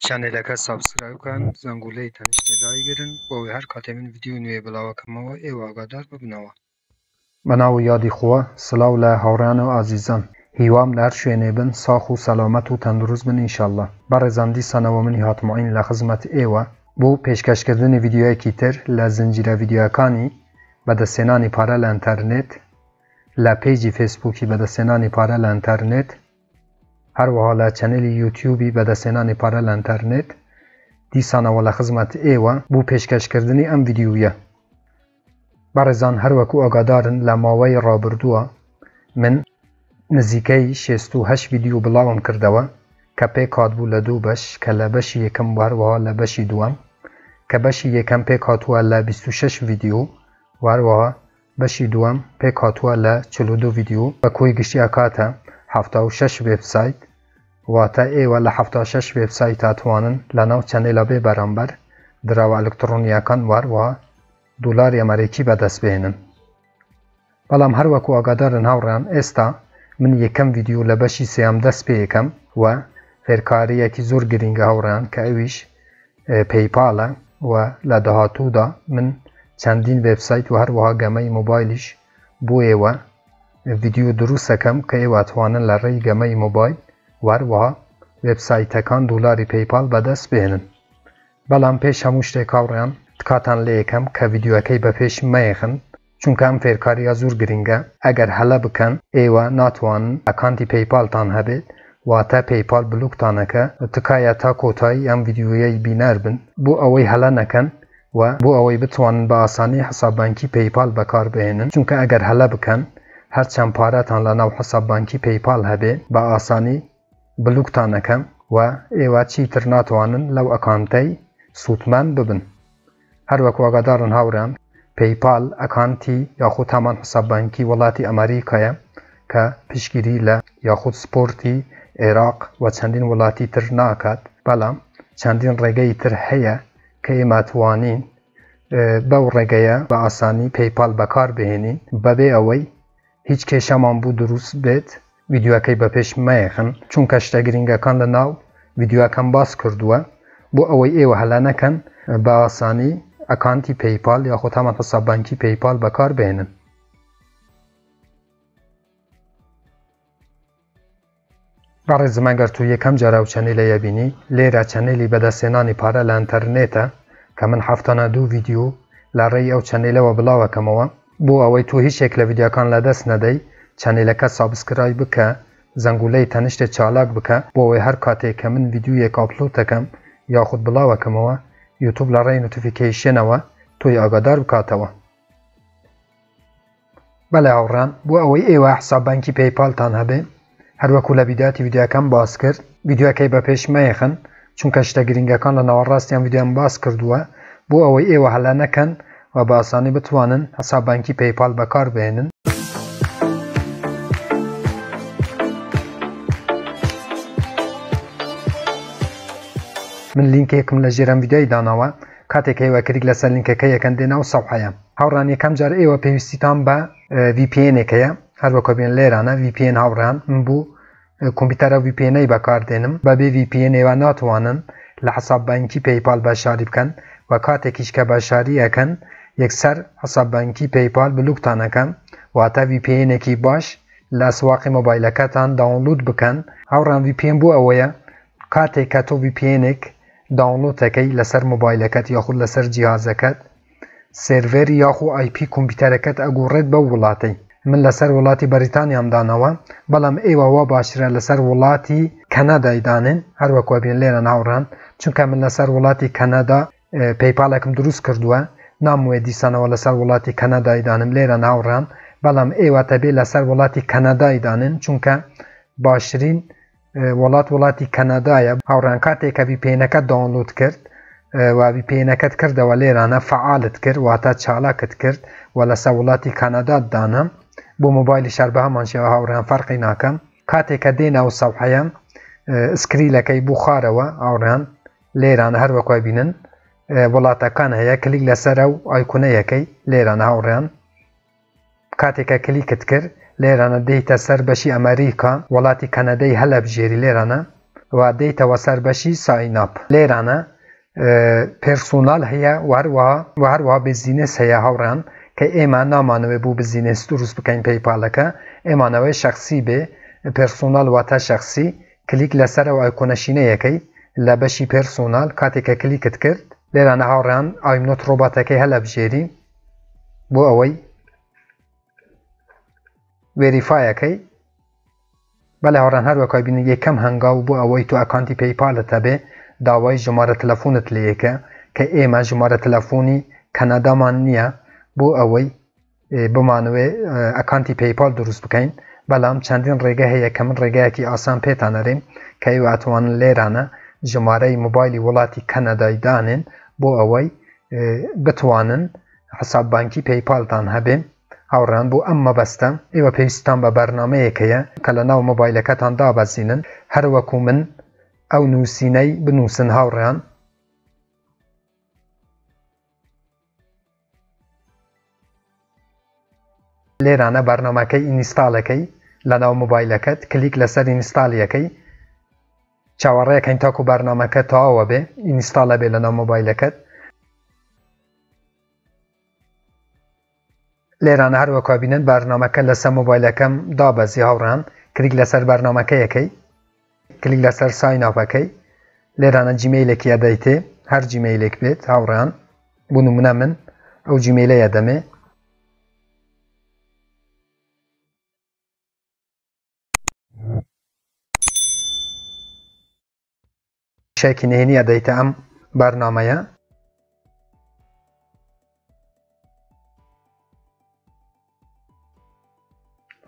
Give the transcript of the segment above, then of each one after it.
چنلەکە سابسکرایب بکەن زەنگوولەی تەنیشتێ دایگرن بۆ هەر کاتێ من ڤیدیۆ نوێ بڵاوەکەمەوە ئێوە ئاگادار ببنەوە. بەناو یادی خۆوە سڵاو لە هاوڕێیان و ئازیزان، هیوام لە هەر شوێنێ بن ساخ و سەلامەت و تەندروست بن ئینشەڵڵا. بەڕێزان دیسانەوە منی هاتمەوەین لە خزمەت ئێوە بۆ پێشکەشکردنی ڤیدیۆیەکی تر لە زنجیرە ڤیدیۆەکانی بەدەستهێنانی پارە لە ئینتەرنێت لە پێیجی فێسبووکی بەدەستهێنانی پارە لە ئینتەرنێت، هەروەها لە چەنێلی یوتیوبی بەدەستهێنانی پارە لە ئینتەرنێت دیسانەوە لە خزمەت ئێوە بۆ پێشکەشکردنی ئەم ڤیدیۆیە. بەڕێزان هەروەکو ئاگادارن لە ماوەی ڕابردووە من نزیکەی 68 ڤیدیۆ بڵاوم کردەوە کە پێک هاتبوو لە دوو بەش، کە لە بەشی یەکەم هەروەها لە بەشی دووەم، کە بەشی یەکەم پێک هاتووە لە 26 ڤیدیۆ و هەروەها بەشی دووەم پێک هاتووە لە 42 ڤیدیۆ بە کۆی گشتی ئەکاتە 76 وێبسایت، واتە ئێوە لە 76 وێبسایت هاتوانن لەناو چەنێلە بێ بەرامبەر دراوە ئەلکترۆنیەکان وەروەها دۆلاری ئەمریکی بەدەست بێنن. بەڵام هەروەکو ئاگادارن هاوڕێیان ئێستا من یەکەم ڤیدیۆ لە بەشی سێیەم دەست پێ یەکەم و فێرکاریەکی زۆر گرنگە هاوڕێیان کە ئەویش پەیپالە و لە داهاتوودا من چەندین وێبسایت و هەروەها گەمەی مۆبایلیش بۆ ئێوە ڤیدیۆ دروستەکەم کە ئێوە ئەتوانن لە ڕێی گەمەی مۆبایل و هەروەها وێبسایتەکان دۆلاری پەیپال بەدەست بێنن. بەڵام پێش هەموو شتێک هاوڕێیان تکاتان لێ یەکەم کە ڤیدیۆەکەی بەپێش مەیەخن، چونکە ئەم فێرکاریە زۆر گرنگە. ئەگەر هەلە بکەن ئێوە ناتوانن ئەکانتی پەیپالتان هەبێت واتە پەیپال بلوکتانەکە تکایە تا کۆتایی ئەم ڤیدیۆیەی بینەر بن بۆ ئەوەی هەلە نەکەن و بۆ ئەوەی بتوانن بە ئاسانی حساب بانکی پەیپال بەکار بهێنن، چونکە ئەگەر هەلە بکەن هەرچەند پارەتان لە ناو حساب بانکی پەیپال هەبێ بە ئاسانی بلوکتانەکەم و ئێوە چیتر ناتوانن لەو ئەکانتەی سوودمەند ببن. هەروەکو ئاگادارن هاوڕێیان پەیپال ئەکانتی یاخود هەمان حساب بانکی وڵاتی ئەمریکایە کە پشگیری لە یاخود سپۆرتی عێراق و چەندین وڵاتی تر ناکات، بەڵام چەندین ڕێگەی تر هەیە کە ئێمە توانین بەو ڕێگەیە بە ئاسانی پەیپال بەکار بهێنین بەبێ ئەوەی هیچ کێشەمان بوو دروست بێت ڤیدیۆەکەی بەپێش مەیەخن، چونکە شتە گرنگەکان لە ناو ڤیدیۆەکەم باس کردووە بۆ ئەوەی ئێوە هەلە نەکەن بە ئاسانی ئەکانتی پەیپال یاخود هەمان حساب بانکی پەیپال بەکار بهێنن. بەڕێزم ئەگەر تو یەکەم جارە و چەنێلەیە بینی، لێرە چەنێلی بەدەستهێنانی پارە لە ئینتەرنێتە کە من هەفتانە 2 ڤیدیۆ لە ڕێی ئەو چەنێلەوە بڵاوەکەمەوە بۆ ئەوەی تو هیچێک لە ڤیدیۆکان لەدەست نەدەی چەنێلەکە سابسکرایب بکە، زەنگوولەی تەنیشتێ چالاک بکە بۆ ئەوەی هەر کاتێک کە من ڤیدیۆیەک ئاپلۆد دەکەم یاخود بڵاوەکەمەوە یوتیوب لە ڕێی نۆتیفیکەیشنەوە تۆی ئاگادار بکاتەوە. بەڵێ هاوڕێیان بۆ ئەوەی ئێوە حساب بانکی پەیپالتان هەبێ، هەروەکو لە بیداتی ڤیدیۆەکەم باس کرد ڤیدیۆەکەی بەپێش مەیەخن، چونکە شتە گرنگەکان لە ناوەڕاستیان ڤیدیۆم باس کردووە بۆ ئەوەی ئێوە هەلە نەکەن و بە ئاسانی بتوانن حساب بانکی پەیپال بەکار بهێنن. من لیnkێکم لە ژێرم ڤیدیۆی داناوە، کاتێک ئێوە کلیک لەسەر لیnkەکە یەکەن دێنە و سەفحەیە. هاوڕان یەکەم جار ئێوە پێویستیتان بە VPN-ێکەیە، هەروەکو بێن لێرانە VPN هاوڕان من بوو کۆمپیوتەرە VPN-ی بەکاردێنم، بەبێ VPN ئێوە ناتوانن لە حساب بانکی پەیپال بەشاری بکەن و کاتێکیش کە بەشاری ئەکەن یەکسەر حساب بانکی پەیپال بلوکتانەکەن، واتە VPN-ێکی باش لە سواقی مۆبایلەکەتان داونلود بکەن. هاوڕان VPN بۆ ئەوەیە کاتێک کە تۆ VPN-ێک داونلودەکەی لەسەر مۆبایلەکەت یاخود لەسەر جیهازەکەت سێڤەری یاخود IP کۆمپیوتەرەکەت ئەگۆڕێت بەو وڵاتی. من لەسەر وڵاتی بەریتانیام دانەوە، بەڵام ئێوە وا باشترە لەسەر وڵاتی کەنەدای دانن، هەروەکو بێن لێرە هاوڕان، چونکە من لەسەر وڵاتی کەنەدا پەیپالێکم دروست کردووە، ناموێ دیسانەوە لەسەر وڵاتی کەنەدای دانم لێرە هاوڕان، بەڵام ئێوە تەبێ لەسەر وڵاتی کەنەدای دانن، چونکە باشترین وڵاتی کەنەدایە. هاوڕان کاتێک کە VPN-ەکە داونلود کرد و VPN-ەکەت کردەوە لێرانە فعالت کرد واتە چالاکت کرد و لەسەر وڵاتی کەنەدات دانم بۆ مۆبایلی شار بە هەمان شێوە هاوڕێیان فەرقی ناکەم. کاتێک کە دێنە و سەفحەیە سکریلەکەی بخارەوە هاوڕێیان لێرانە هەروەکو بینن وڵاتەکان هەیە، کلیک لەسەر ئەو ئایکونەیەکەی لێرانە هاوڕێیان کاتێکە کلیکت کرد لێرانە دێیتە سەر بەشی ئەمریکا، وڵاتی کەنەدەی هەلە بژێری لێرانە و دەیتەوە سەر بەشی ساین ئاپ. لێرانە پێرسۆنال هەیە و هەروەها بزینس هەیە هاوڕێیان کە ئێمە نامانەوێت بوو بزینس دروست بکەین پەیپالەکە، ئێمانەوەی شخصی بێ، پێرسۆنال واتە شخصی. کلیک لەسەر ئەو ئایکۆنەشینەیەکەی لە بەشی پێرسۆنال کاتێککە کلیکت کرد لێرانە هاوڕێیان ئایم نۆت ڕۆباتەکەی هەلە بژێری بۆ ئەوەی وێریفایەکەی. بەڵێ هاوڕێیان هەروەکوای بینن یەکەم هەنگاو بۆ ئەوەی تو ئەکانتی پەیپالت هەبێ داوای ژمارە تەلەفۆنت لێیەکە کە ئێمە ژمارە تەلەفۆنی کەنەدامان نییە بۆ ئەوەی بمانوێ ئەکانتی پەیپال دروست بکەین. بەڵام چەندین ڕێگە هەیە کە من ڕێگایەکی ئاسان پێتانەرێم کە ئێوە ئەتوانن لێرانە ژمارەی مۆبایلی وڵاتی کەنەدای دانێن بۆ ئەوەی بتوانن حساب بانکی پەیپالتان هەبێ. هاوڕێیان بۆ ئەم مەبەستە ئێوە پێویستان بە بەرنامەیەکەیە کە لە ناو مۆبایلەکەتان دابەزینن، هەروەکو من ئەو نووسینەی بنووسن هاوڕێیان. لێرانە بەرنامەکەی ئینستاڵەکەی لە ناو مۆبایلەکەت کلیک لەسەر ئینستاڵیەکەی چاوەڕێەکەین تاکو بەرنامەکە تەواوە بێ ئینستاڵە بێ لە ناو مۆبایلەکەت. لێرانە هەروەکوا بینن بەرنامەکە لەسەر مۆبایلەکەم دابەزی هاوڕێیان. کلیک لەسەر بەرنامەکەیەکەی، کلیک لەسەر ساین ئاپەکەی. لێرانە جیمەیلێکی ئەدەیتێ، هەر جیمەیلێک بێت هاوڕێیان. بۆ نمونە من ئەو جیمەیلەیە دەمێ. شایکی نهێنی ئەدەیتە ئەم بەرنامەیە.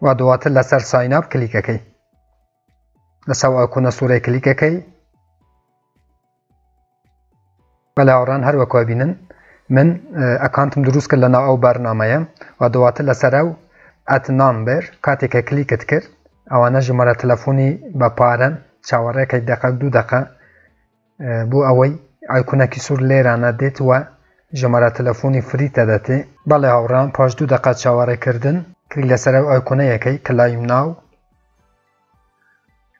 و دواتر لەسەر ساین ئاپ کلیکەکەی، لەسەر ئایکۆنە سوورەی کلیکەکەی. بەڵێ هاوڕێیان هەروەکوا بینن من ئەکانتم دروست کرد لە ناو ئەو بەرنامەیە و دواتر لەسەر ئەو ئەت نامبەر کاتێککە کلیکت کرد ئەوانە ژمارە تەلەفۆنی بە پارەن چاوەڕێەکەی دەقە 2 دقە بۆ ئەوەی ئایکۆنەکی سوور لێرانە دێت وە ژمارە تەلەفۆنی فریتە دەتێ. بەڵێ هاوڕێیان پاش 2 دقە چاوەڕێکردن کلیک لەسەر ئەو ئایکۆنەیەکەی کلایم ناو.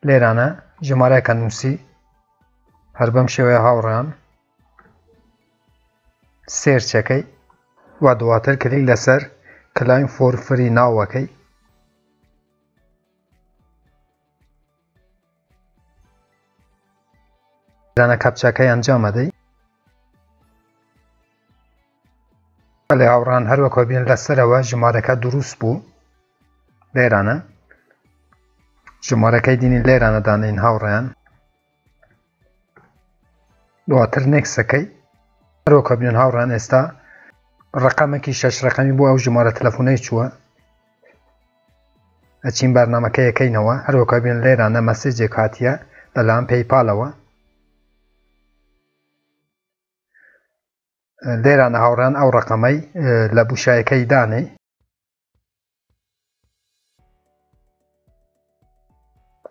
لێرانە ژمارەیەکە نووسی هەر بەم شێوەیە هاوڕێیان سێرچەکەی و دواتر کلیک لەسەر کلایم فۆر فری ناوەکەی. لێرانە کەپچەکەی ئەنجام ئەدەی. بەڵێ هاوڕێیان هەروەکوا بینن لەسەرەوە ژمارەکە دروست بوو. لێرانە ژمارەکەی دینی لێرانە دانین هاوڕێیان. دواتر نێکسەکەی هەروەکوا بینن هاوڕێیان ئێستا ڕقەمێکی 6 ڕقەمی بۆ ئەو ژمارە تەلەفۆنەی چووە. ئەچین بەرنامەکە یەکەینەوە. هەروەکوا بینن لێرانە مەسێجێک هاتیە لەلایەن پەیپالەوە. لێرانە هاوڕێیان ئەو ڕقەمەی لە بوشایەکەی دانێ.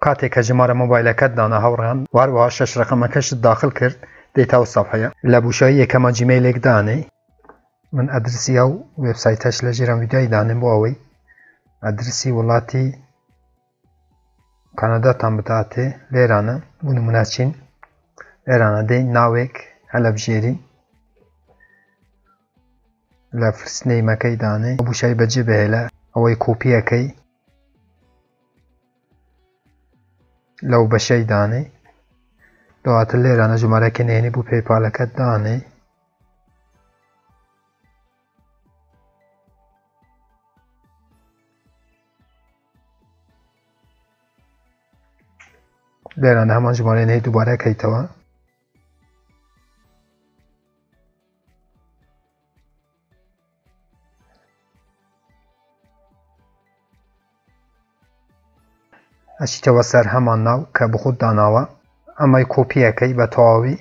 کاتێک کە ژمارە مۆبایلەکەت دانا هاوڕێیان هەروەها 6 ڕقەمەکەشت داخل کرد دێتەوە سەفحەیە. لە بوشایی یەکەمە جیمەیلێک دانێ. من ئەدرسی ئەو وێبسایتەش لە ژێرم ڤیدیۆی دانێم بۆ ئەوەی ئەدرسی وڵاتی کەنەداتان بداتێ. لێرانە بۆ نمونە چین لێرانە دێین ناوێک هەلە بژێری لە فرسنەیمەکەی دانێ. بوشایی بەجێ بهێلە ئەوەی کۆپیەکەی لەو بەشەی دانێ. دواتر لێرانە ژمارەیەکی نهێنی بۆ پەیپالەکەت دانێ. لێرانە هەمان ژمارەی نهێنی دووبارە کەیتەوە. ئەچیتەوە سەر هەمان ناو کە بخۆت داناوە. ئەمەی کۆپیەکەی بە تەواوی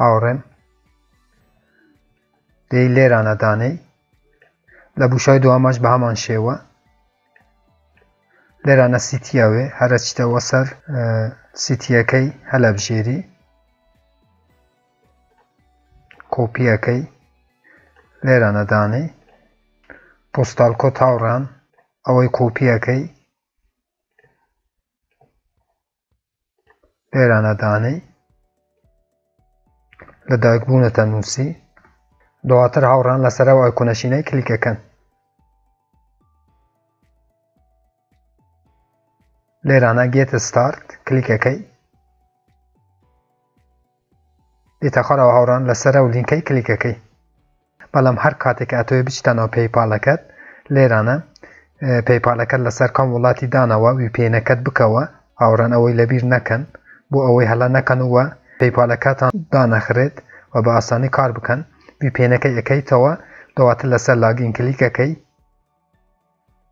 هاوڕێم دەی لێرانە دانەی. لە بوشای دووەمەش بە هەمان شێوە لێرانە سیتیەوێ هەرە چیتەوە سەر سیتیەکەی هەلە بژێری کۆپیەکەی لێرانە دانەی. پۆستال کۆد هاوڕێیان ئەوەی کۆپیەکەی لێرانە دانەی لە دایکبوونەتە نووسی دواتر هاوڕان لەسەرەوە ئایکۆنەشینەی کلیکەکەن لێرانە گێت ستارت کلیکەکەی دیتە خۆرەوە هاوڕان لەسەرەوە لینکەی کلیکەکەی بەڵام هەر کاتێک ئەتۆی بچتە ناو پەیپالەکەت لێرانە پەیپالەکەت لەسەر کام وڵاتی دانەوە VPN-ەکەت بکەوە هاوڕان ئەوەی لەبیر نەکەن بۆ ئەوەی هەڵا نەکەنەوە پەیپالەکەتان دانەخرێت و بە ئاسانی کار بکەن VPN-ەکەی ئەەکەیتەوە دواتر لەسەر لاگین کلیکەکەی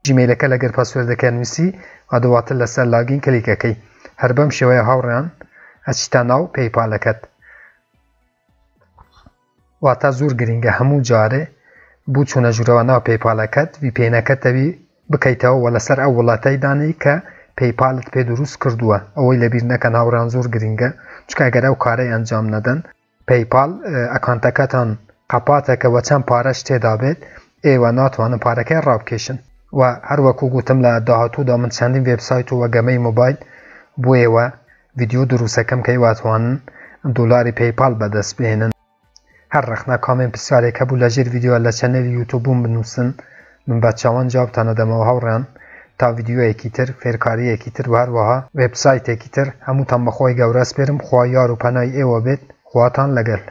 جیمێلەکە لەگەر پاسوێردەکە نووسی و دواتر لەسەر لاگین کلیکەکەی هەر بەم شێوەیە هاوڕێیان ئەچیتە ناو پەیپالەکەت واتە زۆر گرینگە هەموو جارێ بوو چوونە ژوورەوە ناو پەیپالەکەت VPN-ەکەت دەبی بکەیتەوە و لەسەر ئەو وڵاتەی دانی کە پەیپالت پێ دروست کردووە ئەوەی لەبیر نەکەن هاوڕان زۆر گرینگە چکە ئەگەر ئەو کارەی ئەنجام نەدەن پەیپال ئەکانتەکەتان قەپاتەکەوە چەند پارەش تێدا بێت ئێوە ناتوانن پارەکەی ڕابکێشن و هەروەکو گوتم لە داهاتوودا من چەندین وێبسایت و وەگەمەی مۆبایل بۆ ئێوە ڤیدیۆ دروستەکەم کەی واتوانن دۆلاری پەیپال بەدەست بهێنن هەر ڕەخنە کامێن پرسیارێک هەبوو لەژێر ڤیدیۆ لە چەنەلی یوتیوبم بنووسن من بە چاوان جوابتان دەدەمەوە هاوڕێیان تا ڤیدیۆیەکی تر فێرکاریەکی تر و هەروەها وێبسایتێکی تر هەمووتان بەخۆی گەورە سپێرم خوا یار و پەنای ئێوە بێت خواتان لەگەڵ